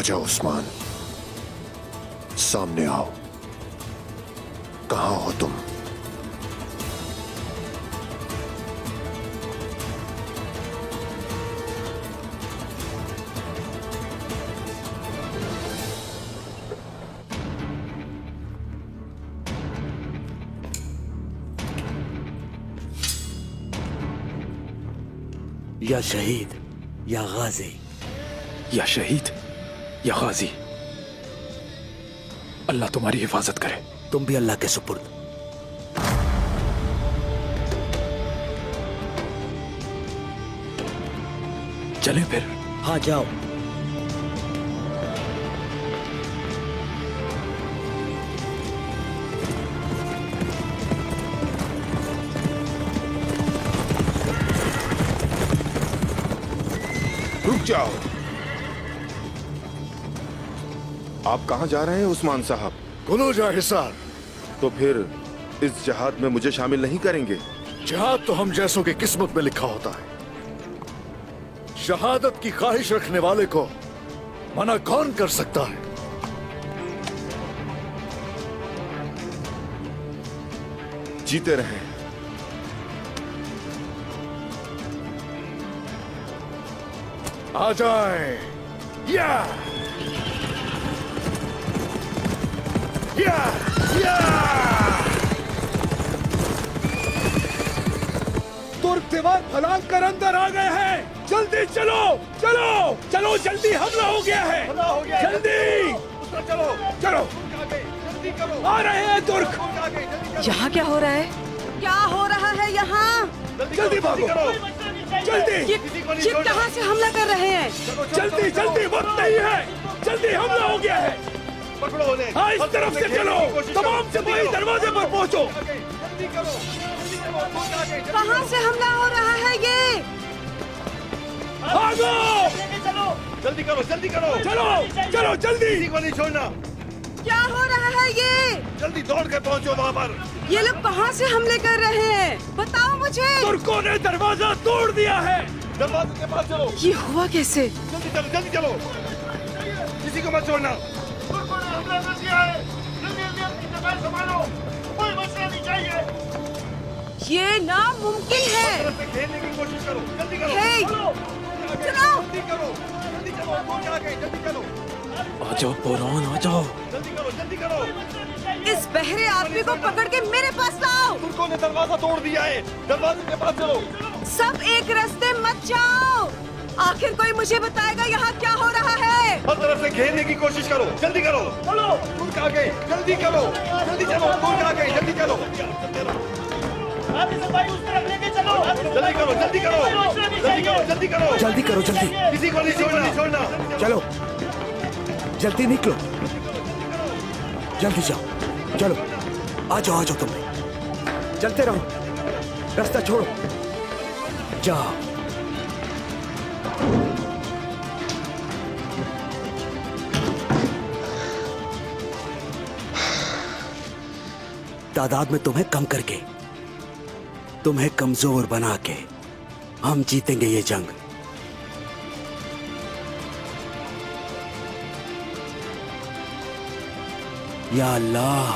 राजा उस्मान, सामने आओ। कहां हो तुम? या शहीद या गाजी। या शहीद या गाजी, अल्लाह तुम्हारी हिफाजत करे। तुम भी अल्लाह के सुपुर्द। चलें फिर। हाँ जाओ। रुक जाओ। आप कहां जा रहे हैं उस्मान साहब? कुनूजा हिसार। तो फिर इस जहाद में मुझे शामिल नहीं करेंगे? जिहाद तो हम जैसों की किस्मत में लिखा होता है। शहादत की ख्वाहिश रखने वाले को मना कौन कर सकता है? जीते रहें। आ जाए। या या या। तुर्क दीवार फलांग कर अंदर आ गए हैं। जल्दी चलो चलो चलो, जल्दी हमला हो गया है। जल्दी चलो चलो, आ रहे हैं तुर्क। यहाँ क्या हो रहा है? क्या हो रहा है यहाँ? जल्दी भागो, जल्दी। ये कहाँ से हमला कर रहे हैं? जल्दी जल्दी, वक्त नहीं है। जल्दी हमला हो गया है। हाँ, इस तरफ से चलो। तमाम सिपाही दरवाजे पर पहुंचो। कहाँ से हमला हो रहा है ये? भागो, जल्दी करो, जल्दी करो। चलो चलो जल्दी। किसी को नहीं छोड़ना। क्या हो रहा है ये? जल्दी दौड़ के पहुंचो वहाँ पर। ये लोग कहाँ से हमले कर रहे हैं? बताओ मुझे। तुर्कों ने दरवाजा तोड़ दिया है। दरवाजे के पास चलो। ये हुआ कैसे? जल्दी चलो, जल्दी चलो। किसी को मत छोड़ना। ये नामुमकिन है। खेलने की कोशिश करो। जल्दी करो। हे, चलो। जल्दी करो, जल्दी चलो। पहुंच आ गए, जल्दी चलो। आ जाओ बोरान, आ जाओ। जल्दी करो, जल्दी करो। इस बहरे आदमी को पकड़ के मेरे पास लाओ। तुर्कों ने दरवाजा तोड़ दिया है। दरवाजे के पास चलो। सब एक रास्ते मत जाओ। आखिर कोई मुझे बताएगा यहाँ क्या हो रहा है? हर तरफ से घेरने की कोशिश करो। जल्दी करो। चलो, तुर्क आ गए। जल्दी करो, जल्दी चलो। तुर्क आ गए, जल्दी चलो। जल्दी करो, जल्दी करो। जल्दी करो, जल्दी करो। जल्दी करो, जल्दी। किसी को नहीं छोड़ना। चलो जल्दी निकलो, जल्दी जाओ। चलो आ जाओ तुम भी। चलते रहो, रास्ता छोड़ो। जाओ। तादाद में तुम्हें कम करके, तुम्हें कमजोर बना के हम जीतेंगे ये जंग। या अल्लाह,